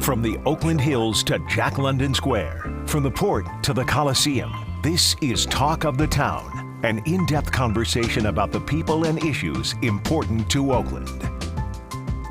From the Oakland Hills to Jack London Square, from the port to the Coliseum, this is Talk of the Town, an in-depth conversation about the people and issues important to Oakland.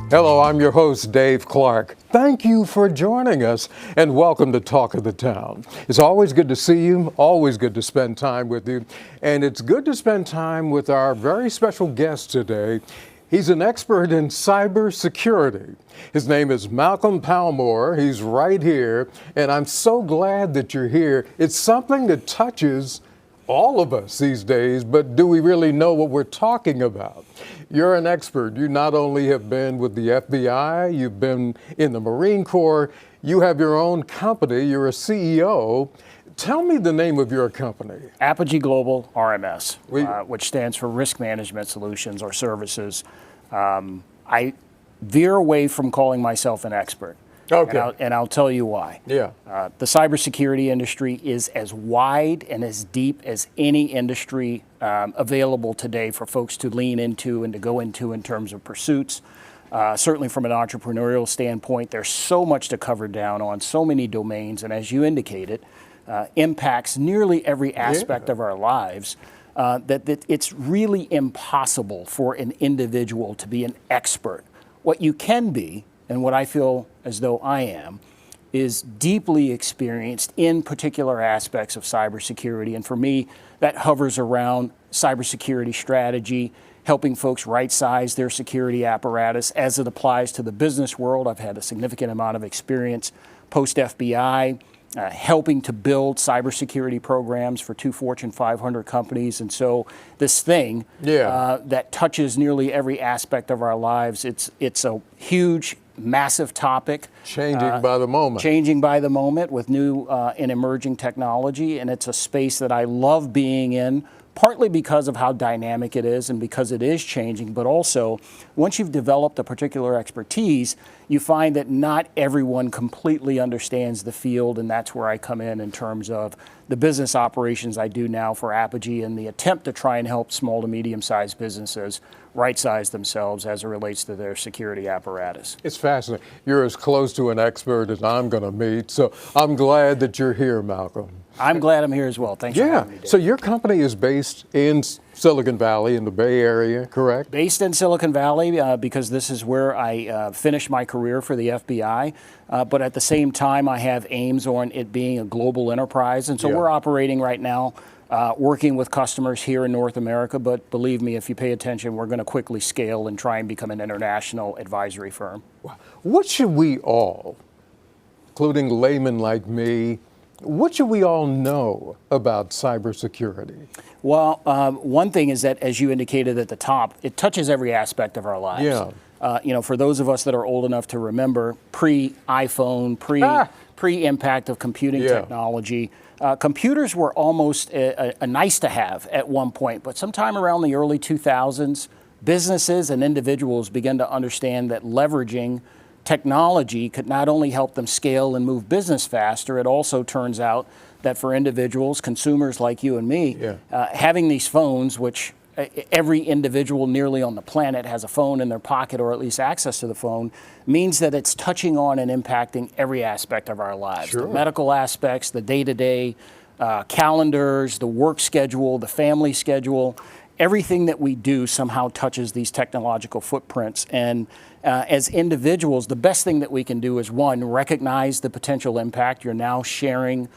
Hello, I'm your host, Dave Clark. Thank you for joining us and welcome to Talk of the Town. It's always good to see you, always good to spend time with you, and it's good to spend time with our very special guest today. He's an expert in cybersecurity. His name is Malcolm Palmore. He's right here, and I'm so glad that you're here. It's something that touches all of us these days, but do we really know what we're talking about? You're an expert. You not only have been with the FBI, you've been in the Marine Corps, you have your own company, you're a CEO. Tell me the name of your company. Apogee Global RMS, which stands for Risk Management Solutions or Services. I veer away from calling myself an expert. Okay. And I'll tell you why. Yeah. The cybersecurity industry is as wide and as deep as any industry available today for folks to lean into and to go into in terms of pursuits. Certainly from an entrepreneurial standpoint, there's so much to cover down on, so many domains, and as you indicated, impacts nearly every aspect of our lives, that it's really impossible for an individual to be an expert. What you can be, and what I feel as though I am, is deeply experienced in particular aspects of cybersecurity. And for me, that hovers around cybersecurity strategy, helping folks right-size their security apparatus as it applies to the business world. I've had a significant amount of experience post-FBI, helping to build cybersecurity programs for 2 Fortune 500 companies. And so this thing that touches nearly every aspect of our lives, it's a huge, massive topic. Changing by the moment. Changing by the moment with new and emerging technology. And it's a space that I love being in, partly because of how dynamic it is and because it is changing, but also once you've developed a particular expertise, you find that not everyone completely understands the field, and that's where I come in terms of the business operations I do now for Apogee and the attempt to try and help small to medium-sized businesses right-size themselves as it relates to their security apparatus. It's fascinating. You're as close to an expert as I'm going to meet, so I'm glad that you're here, Malcolm. I'm glad I'm here as well. Thanks for having me, Dave. So your company is based in Silicon Valley, in the Bay Area, correct? Based in Silicon Valley because this is where I finished my career for the FBI. But at the same time, I have aims on it being a global enterprise. And so we're operating right now, working with customers here in North America. But believe me, if you pay attention, we're going to quickly scale and try and become an international advisory firm. What should we all, including laymen like me, what should we all know about cybersecurity? Well, one thing is that, as you indicated at the top, it touches every aspect of our lives. Yeah. For those of us that are old enough to remember pre-iPhone, pre-impact of computing technology, computers were almost a nice to have at one point, but sometime around the early 2000s, businesses and individuals began to understand that leveraging technology could not only help them scale and move business faster, it also turns out that for individuals, consumers like you and me, having these phones, which every individual nearly on the planet has a phone in their pocket or at least access to the phone, means that it's touching on and impacting every aspect of our lives. Sure. The medical aspects, the day-to-day calendars, the work schedule, the family schedule. Everything that we do somehow touches these technological footprints. And as individuals, the best thing that we can do is, one, recognize the potential impact. You're now sharing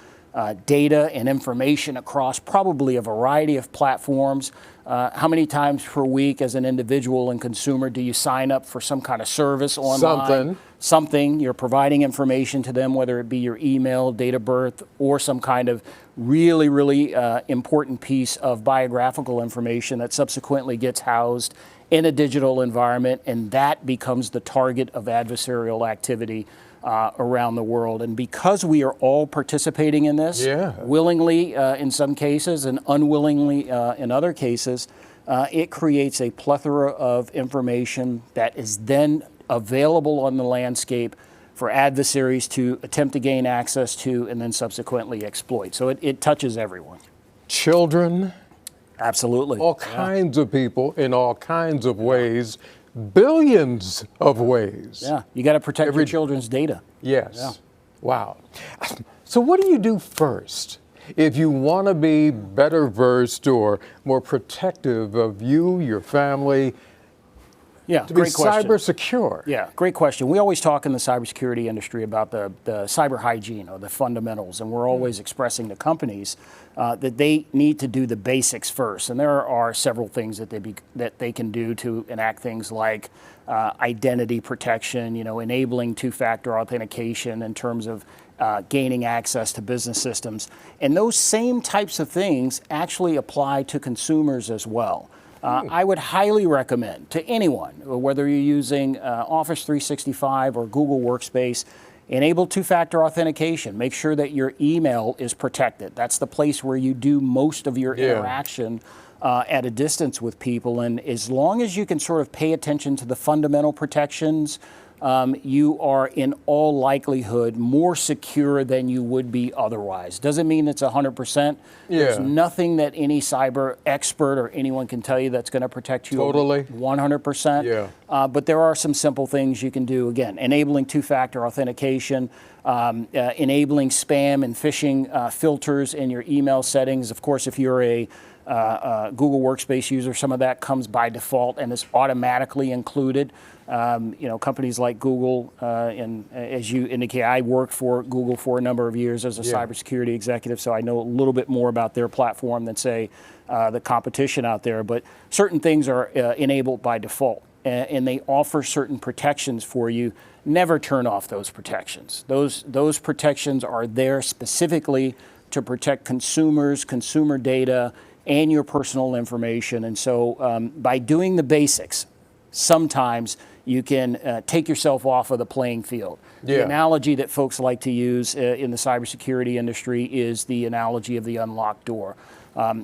data and information across probably a variety of platforms. How many times per week as an individual and consumer do you sign up for some kind of service online? Something. You're providing information to them, whether it be your email, date of birth, or some kind of really, really important piece of biographical information that subsequently gets housed in a digital environment, and that becomes the target of adversarial activity around the world. And because we are all participating in this, willingly in some cases and unwillingly in other cases, it creates a plethora of information that is then available on the landscape for adversaries to attempt to gain access to and then subsequently exploit. So it touches everyone. Children. Absolutely. All kinds of people in all kinds of ways. billions of ways. Yeah, you got to protect your children's data. Yes. Yeah. Wow. So what do you do first if you want to be better versed or more protective of you, your family, Yeah, to be great question. cyber secure? Yeah, great question. We always talk in the cybersecurity industry about the cyber hygiene or the fundamentals, and we're always expressing to companies that they need to do the basics first. And there are several things that they can do to enact things like identity protection, enabling two-factor authentication in terms of gaining access to business systems. And those same types of things actually apply to consumers as well. I would highly recommend to anyone, whether you're using Office 365 or Google Workspace, enable two-factor authentication. Make sure that your email is protected. That's the place where you do most of your interaction at a distance with people. And as long as you can sort of pay attention to the fundamental protections, you are in all likelihood more secure than you would be otherwise. Doesn't mean it's 100%. There's nothing that any cyber expert or anyone can tell you that's going to protect you 100%. Yeah. But there are some simple things you can do. Again, enabling two-factor authentication, enabling spam and phishing filters in your email settings. Of course, if you're a Google Workspace user, some of that comes by default and is automatically included. Companies like Google, and as you indicate, I worked for Google for a number of years as a cybersecurity executive, so I know a little bit more about their platform than, say, the competition out there. But certain things are enabled by default, and they offer certain protections for you. Never turn off those protections. Those protections are there specifically to protect consumers, consumer data, and your personal information. And so by doing the basics, sometimes you can take yourself off of the playing field. The analogy that folks like to use in the cybersecurity industry is the analogy of the unlocked door.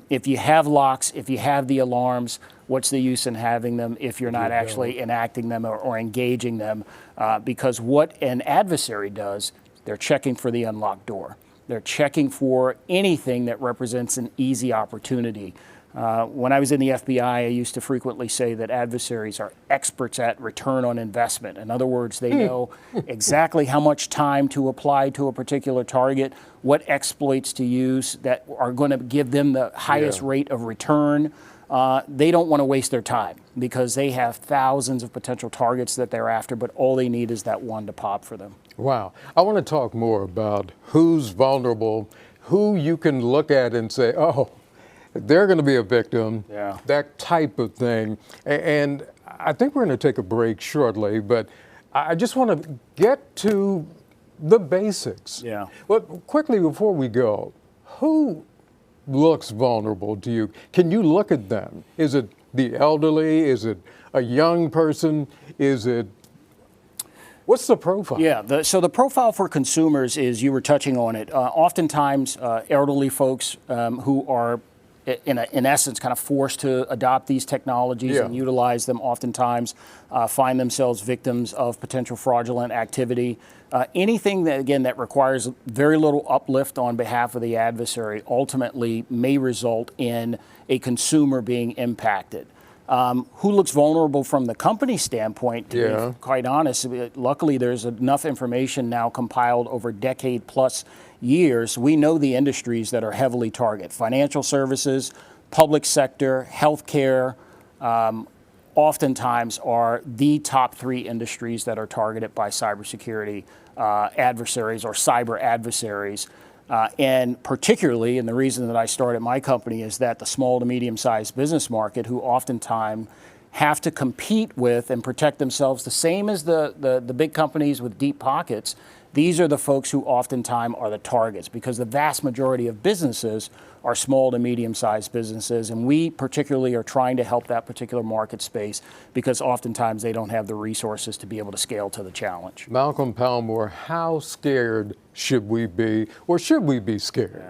If you have locks, if you have the alarms, what's the use in having them if you're not actually enacting them or engaging them? Because what an adversary does, they're checking for the unlocked door. They're checking for anything that represents an easy opportunity. When I was in the FBI, I used to frequently say that adversaries are experts at return on investment. In other words, they know exactly how much time to apply to a particular target, what exploits to use that are going to give them the highest rate of return. They don't want to waste their time because they have thousands of potential targets that they're after, but all they need is that one to pop for them. Wow. I want to talk more about who's vulnerable, who you can look at and say, oh, they're going to be a victim, that type of thing. And I think we're going to take a break shortly, but I just want to get to the basics. Yeah. Well, quickly before we go, who looks vulnerable to you? Can you look at them? Is it the elderly? Is it a young person? Is it, what's the profile? Yeah, so the profile for consumers is, you were touching on it, oftentimes elderly folks who are in essence kind of forced to adopt these technologies and utilize them, oftentimes find themselves victims of potential fraudulent activity. Anything that, again, that requires very little uplift on behalf of the adversary ultimately may result in a consumer being impacted. Who looks vulnerable from the company standpoint, to be quite honest, luckily there's enough information now compiled over decade plus years. We know the industries that are heavily targeted: financial services, public sector, healthcare, oftentimes are the top 3 industries that are targeted by cybersecurity adversaries or cyber adversaries. And particularly, and the reason that I started my company is that the small to medium-sized business market, who oftentimes have to compete with and protect themselves the same as the big companies with deep pockets, these are the folks who oftentimes are the targets, because the vast majority of businesses are small to medium-sized businesses, and we particularly are trying to help that particular market space because oftentimes they don't have the resources to be able to scale to the challenge. Malcolm Palmore, how scared should we be, or should we be scared?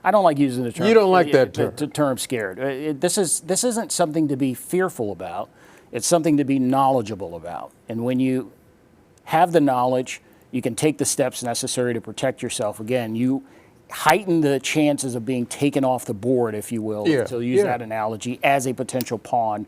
I don't like using the term. You don't like that term? The term scared. This isn't something to be fearful about. It's something to be knowledgeable about. And when you have the knowledge, you can take the steps necessary to protect yourself. Again, you heighten the chances of being taken off the board, if you will, to use that analogy, as a potential pawn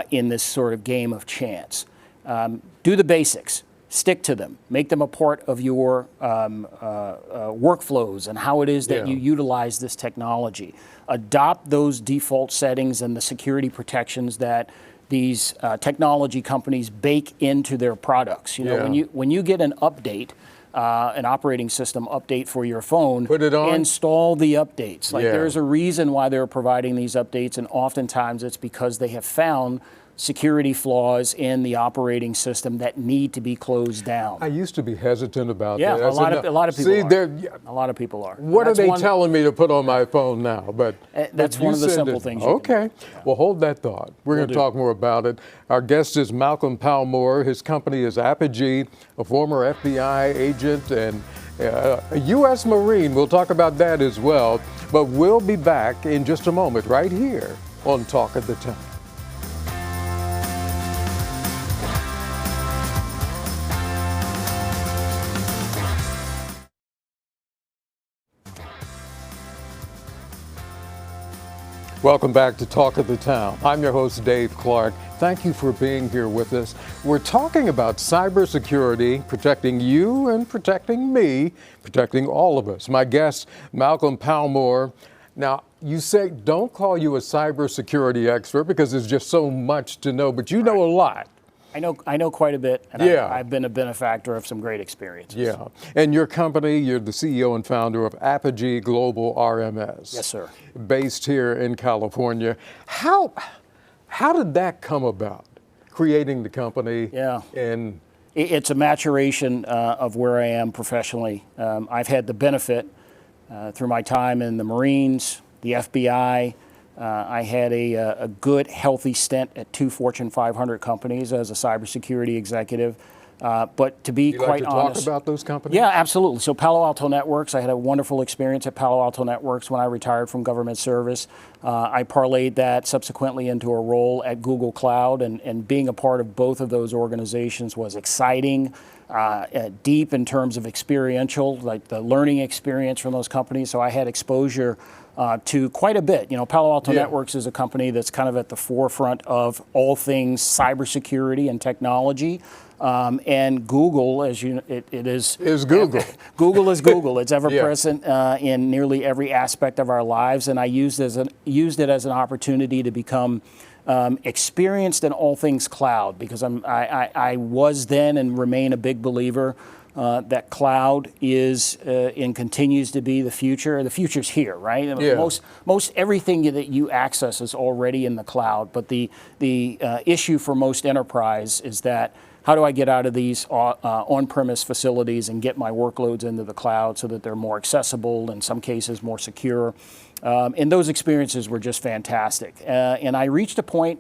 in this sort of game of chance. Do the basics. Stick to them. Make them a part of your workflows and how it is that you utilize this technology. Adopt those default settings and the security protections that these technology companies bake into their products. You know, when you get an update, an operating system update for your phone, put it on. Install the updates. Like there's a reason why they're providing these updates, and oftentimes it's because they have found security flaws in the operating system that need to be closed down. I used to be hesitant about that. Yeah, a lot of people See, are. A lot of people are. What are they telling me to put on my phone now? But that's one of the simple things. Okay, well, hold that thought. We're going to talk more about it. Our guest is Malcolm Palmore. His company is Apogee, a former FBI agent and a U.S. Marine. We'll talk about that as well. But we'll be back in just a moment right here on Talk of the Town. Welcome back to Talk of the Town. I'm your host, Dave Clark. Thank you for being here with us. We're talking about cybersecurity, protecting you and protecting me, protecting all of us. My guest, Malcolm Palmore. Now, you say don't call you a cybersecurity expert because there's just so much to know, but you know a lot. I know quite a bit, and I've been a benefactor of some great experiences. Yeah, and your company, you're the CEO and founder of Apogee Global RMS. Yes, sir. Based here in California. How did that come about, creating the company? Yeah. And it's a maturation of where I am professionally. I've had the benefit through my time in the Marines, the FBI. I had a good, healthy stint at 2 Fortune 500 companies as a cybersecurity executive. But to be quite honest, talk about those companies? Yeah, absolutely. So Palo Alto Networks, I had a wonderful experience at Palo Alto Networks when I retired from government service. I parlayed that subsequently into a role at Google Cloud, and being a part of both of those organizations was exciting, deep in terms of experiential, like the learning experience from those companies. So I had exposure to quite a bit. You know, Palo Alto Networks is a company that's kind of at the forefront of all things cybersecurity and technology. And Google, as you know, it is Google. Google is Google. It's ever present in nearly every aspect of our lives. And I used it as an opportunity to become experienced in all things cloud, because I was then and remain a big believer that cloud is and continues to be the future. The future's here, right? Most everything that you access is already in the cloud. But the issue for most enterprise is that, how do I get out of these on-premise facilities and get my workloads into the cloud so that they're more accessible, in some cases more secure? And those experiences were just fantastic. And I reached a point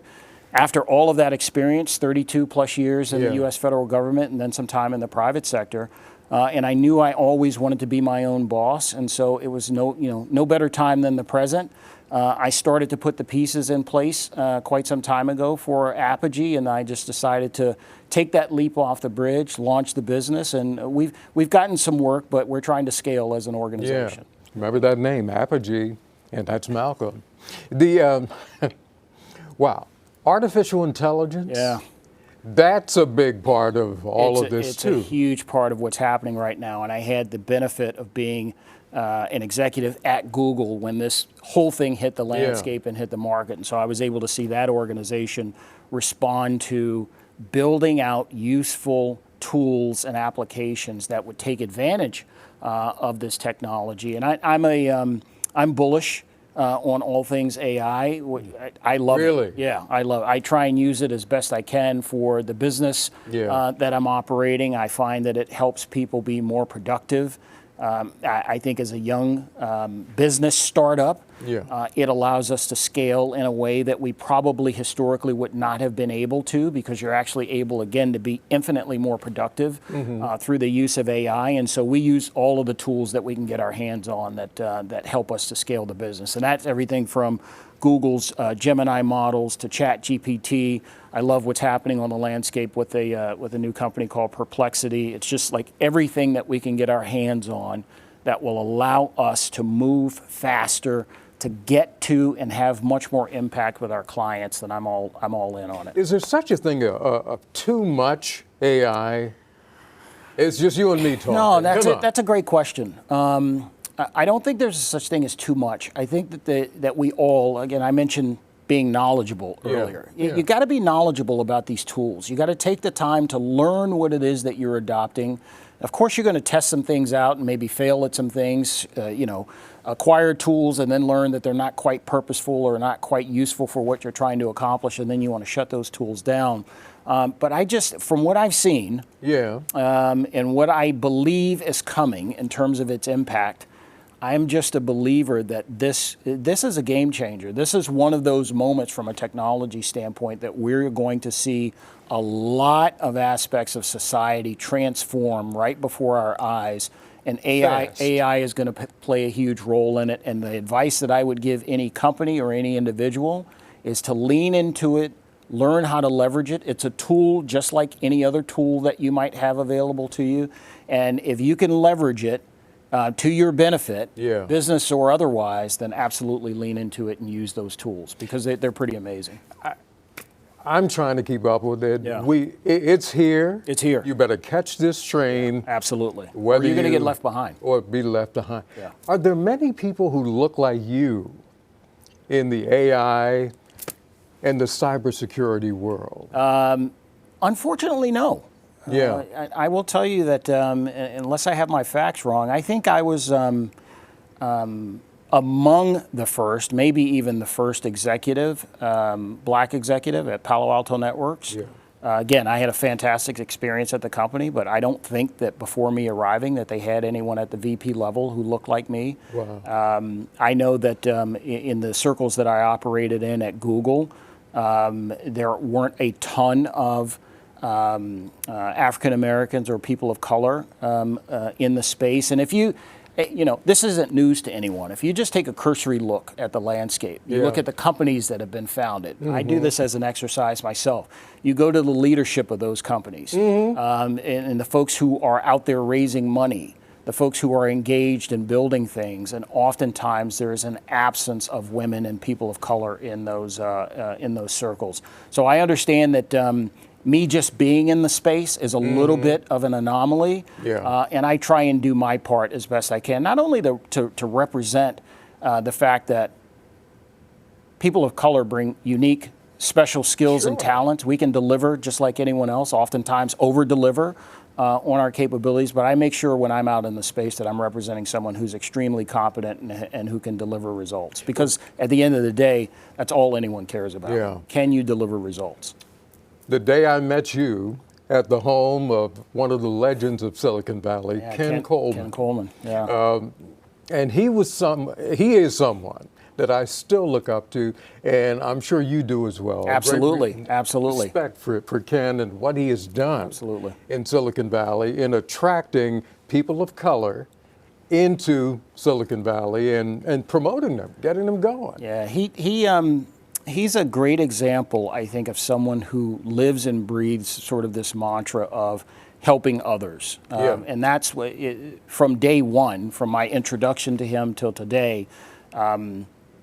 after all of that experience, 32 plus years in the U.S. federal government and then some time in the private sector, and I knew I always wanted to be my own boss. And so it was no better time than the present. I started to put the pieces in place quite some time ago for Apogee, and I just decided to take that leap off the bridge, launch the business, and we've gotten some work, but we're trying to scale as an organization. Yeah. Remember that name, Apogee, and that's Malcolm. Wow, artificial intelligence. Yeah. That's a big part of all of this too. It's a huge part of what's happening right now, and I had the benefit of being an executive at Google when this whole thing hit the landscape and hit the market. And so I was able to see that organization respond to building out useful tools and applications that would take advantage of this technology. And I'm bullish on all things AI. I love it. Yeah, I love it. I try and use it as best I can for the business that I'm operating. I find that it helps people be more productive. I think as a young business startup, it allows us to scale in a way that we probably historically would not have been able to, because you're actually able, again, to be infinitely more productive through the use of AI. And so we use all of the tools that we can get our hands on that help us to scale the business. And that's everything from Google's Gemini models to ChatGPT. I love what's happening on the landscape with a new company called Perplexity. It's just like everything that we can get our hands on that will allow us to move faster to get to and have much more impact with our clients, then I'm all in on it. Is there such a thing of too much AI? It's just you and me talking. No, that's a great question. I don't think there's such thing as too much. I think that we all, again, I mentioned being knowledgeable earlier. You got to be knowledgeable about these tools. You got to take the time to learn what it is that you're adopting. Of course, you're going to test some things out and maybe fail at some things, acquire tools and then learn that they're not quite purposeful or not quite useful for what you're trying to accomplish, and then you want to shut those tools down. But from what I've seen, and what I believe is coming in terms of its impact, I'm just a believer that this is a game changer. This is one of those moments from a technology standpoint that we're going to see a lot of aspects of society transform right before our eyes. And AI is going to play a huge role in it. And the advice that I would give any company or any individual is to lean into it, learn how to leverage it. It's a tool just like any other tool that you might have available to you. And if you can leverage it to your benefit, business or otherwise, then absolutely lean into it and use those tools because they're pretty amazing. I'm trying to keep up with it. Yeah. It's here. It's here. You better catch this train. Absolutely. Whether or you're going to get left behind. Or be left behind. Yeah. Are there many people who look like you in the AI and the cybersecurity world? Unfortunately, no. I will tell you that unless I have my facts wrong, I think I was among the first, maybe even the first executive, black executive at Palo Alto Networks. Again, I had a fantastic experience at the company, but I don't think that before me arriving that they had anyone at the VP level who looked like me. Wow. I know that in the circles that I operated in at Google, there weren't a ton of African Americans or people of color in the space. And if this isn't news to anyone. If you just take a cursory look at the landscape, you look at the companies that have been founded. I do this as an exercise myself. You go to the leadership of those companies and the folks who are out there raising money, the folks who are engaged in building things, and oftentimes there is an absence of women and people of color in those circles. So I understand that me just being in the space is a little bit of an anomaly, and I try and do my part as best I can, not only to represent the fact that people of color bring unique, special skills and talents. We can deliver just like anyone else, oftentimes over-deliver on our capabilities, but I make sure when I'm out in the space that I'm representing someone who's extremely competent and who can deliver results. Because at the end of the day, that's all anyone cares about. Can you deliver results? The day I met you at the home of one of the legends of Silicon Valley, Ken Coleman. Ken Coleman, and he is someone that I still look up to, and I'm sure you do as well. Absolutely, absolutely. Respect for Ken and what he has done in Silicon Valley in attracting people of color into Silicon Valley and promoting them, getting them going. Yeah, he's a great example, I think, of someone who lives and breathes sort of this mantra of helping others. And that's what, from day one, from my introduction to him till today,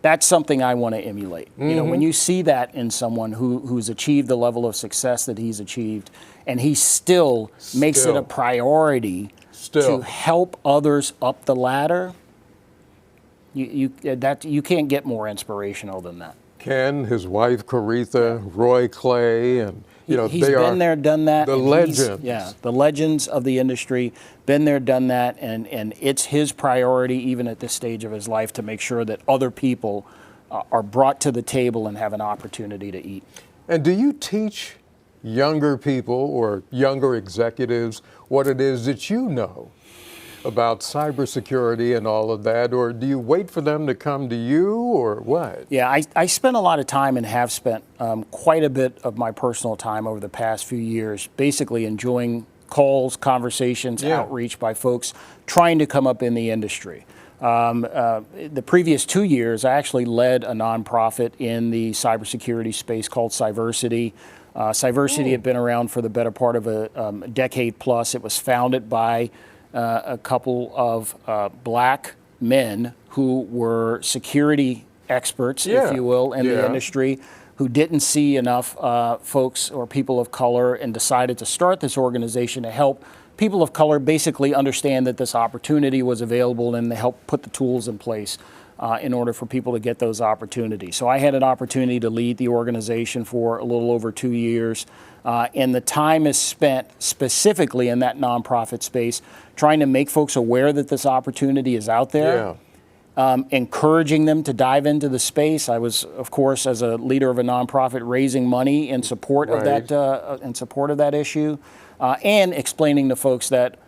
that's something I want to emulate. You know, when you see that in someone who's achieved the level of success that he's achieved, and he still makes it a priority to help others up the ladder, you can't get more inspirational than that. Ken, his wife Coretha, Roy Clay, and he's been there, done that. The legends. The legends of the industry, been there, done that, and it's his priority even at this stage of his life to make sure that other people are brought to the table and have an opportunity to eat. And do you teach younger people or younger executives what it is that you know about cybersecurity and all of that, or do you wait for them to come to you, or what? Yeah, I spent a lot of time and have spent quite a bit of my personal time over the past few years basically enjoying calls, conversations, outreach by folks trying to come up in the industry. The previous 2 years, I actually led a nonprofit in the cybersecurity space called Cybersecurity. Cybersecurity had been around for the better part of a decade plus. It was founded by a couple of black men who were security experts, if you will, in the industry, who didn't see enough folks or people of color and decided to start this organization to help people of color basically understand that this opportunity was available and to help put the tools in place in order for people to get those opportunities. So I had an opportunity to lead the organization for a little over 2 years. And the time is spent specifically in that nonprofit space trying to make folks aware that this opportunity is out there. Encouraging them to dive into the space. I was, of course, as a leader of a nonprofit, raising money in support of that issue, and explaining to folks that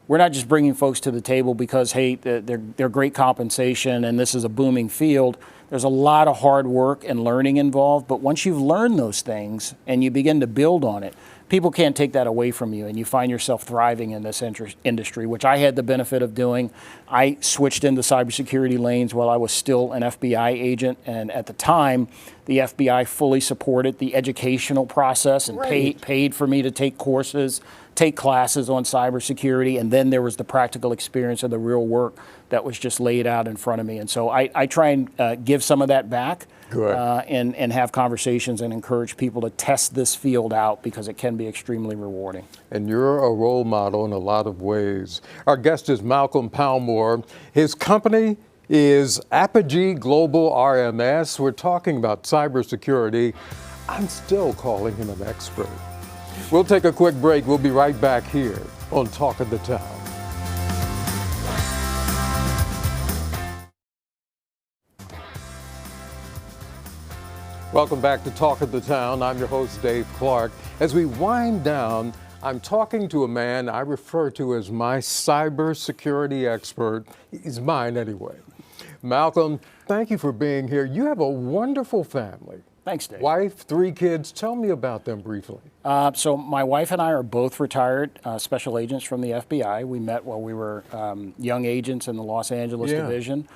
we're not just bringing folks to the table because, hey, they're great compensation and this is a booming field. There's a lot of hard work and learning involved, but once you've learned those things and you begin to build on it, people can't take that away from you, and you find yourself thriving in this industry, which I had the benefit of doing. I switched into cybersecurity lanes while I was still an FBI agent, and at the time, the FBI fully supported the educational process and paid for me to take courses, take classes on cybersecurity, and then there was the practical experience of the real work that was just laid out in front of me. And so I try and give some of that back. And have conversations and encourage people to test this field out because it can be extremely rewarding. And you're a role model in a lot of ways. Our guest is Malcolm Palmore. His company is Apogee Global RMS. We're talking about cybersecurity. I'm still calling him an expert. We'll take a quick break. We'll be right back here on Talk of the Town. Welcome back to Talk of the Town. I'm your host, Dave Clark. As we wind down, I'm talking to a man I refer to as my cybersecurity expert. He's mine anyway. Malcolm, thank you for being here. You have a wonderful family. Thanks, Dave. Wife, 3 kids. Tell me about them briefly. So my wife and I are both retired special agents from the FBI. We met while we were young agents in the Los Angeles division.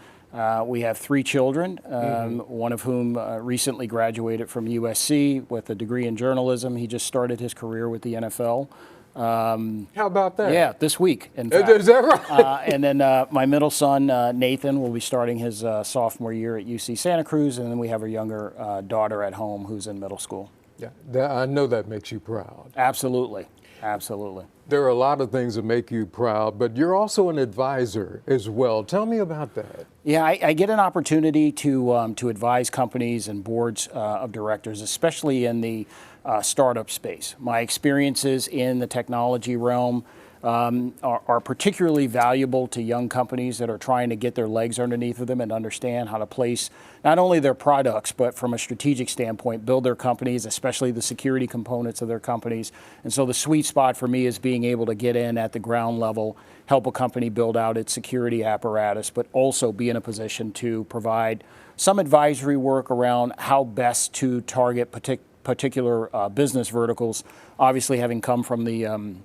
We have 3 children, one of whom recently graduated from USC with a degree in journalism. He just started his career with the NFL. How about that? Yeah, this week, in fact. Is that right? And then my middle son, Nathan, will be starting his sophomore year at UC Santa Cruz, and then we have a younger daughter at home who's in middle school. Yeah, I know that makes you proud. Absolutely. Absolutely. There are a lot of things that make you proud, but you're also an advisor as well. Tell me about that. Yeah, I get an opportunity to advise companies and boards of directors, especially in the startup space. My experiences in the technology realm are particularly valuable to young companies that are trying to get their legs underneath of them and understand how to place not only their products, but from a strategic standpoint, build their companies, especially the security components of their companies. And so the sweet spot for me is being able to get in at the ground level, help a company build out its security apparatus, but also be in a position to provide some advisory work around how best to target particular business verticals. Obviously, having come from the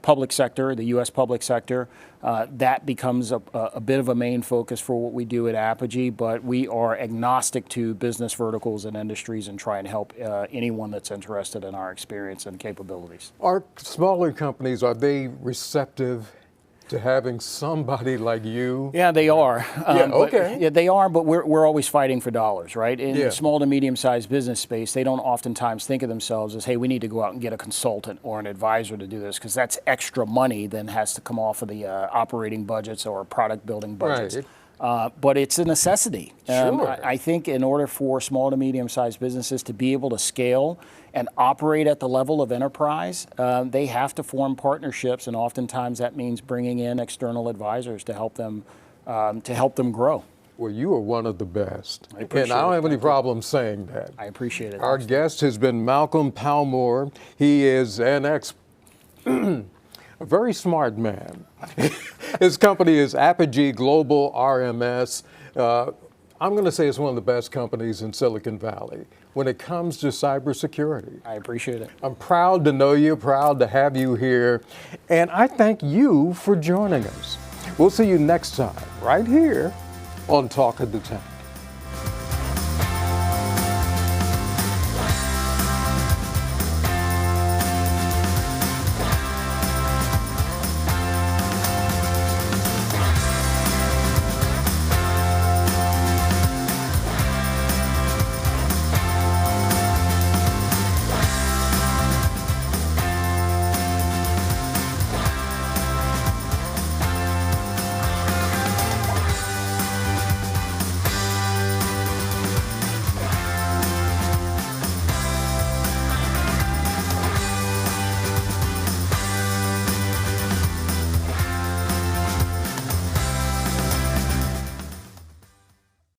public sector, the U.S. public sector, that becomes a bit of a main focus for what we do at Apogee, but we are agnostic to business verticals and industries and try and help anyone that's interested in our experience and capabilities. Are smaller companies, are they receptive to having somebody like you? Yeah, they are. Okay. They are, but we're always fighting for dollars, right? In the small to medium-sized business space, they don't oftentimes think of themselves as, hey, we need to go out and get a consultant or an advisor to do this, because that's extra money then has to come off of the operating budgets or product building budgets. Right. But it's a necessity. Sure. I think in order for small to medium-sized businesses to be able to scale and operate at the level of enterprise, they have to form partnerships, and oftentimes that means bringing in external advisors to help them grow. Well, you are one of the best. I appreciate and I don't it. have any problem saying that. I appreciate it. Our guest has been Malcolm Palmore. He is a very smart man. His company is Apogee Global RMS. I'm going to say it's one of the best companies in Silicon Valley when it comes to cybersecurity. I appreciate it. I'm proud to know you, proud to have you here, and I thank you for joining us. We'll see you next time, right here on Talk of the Town.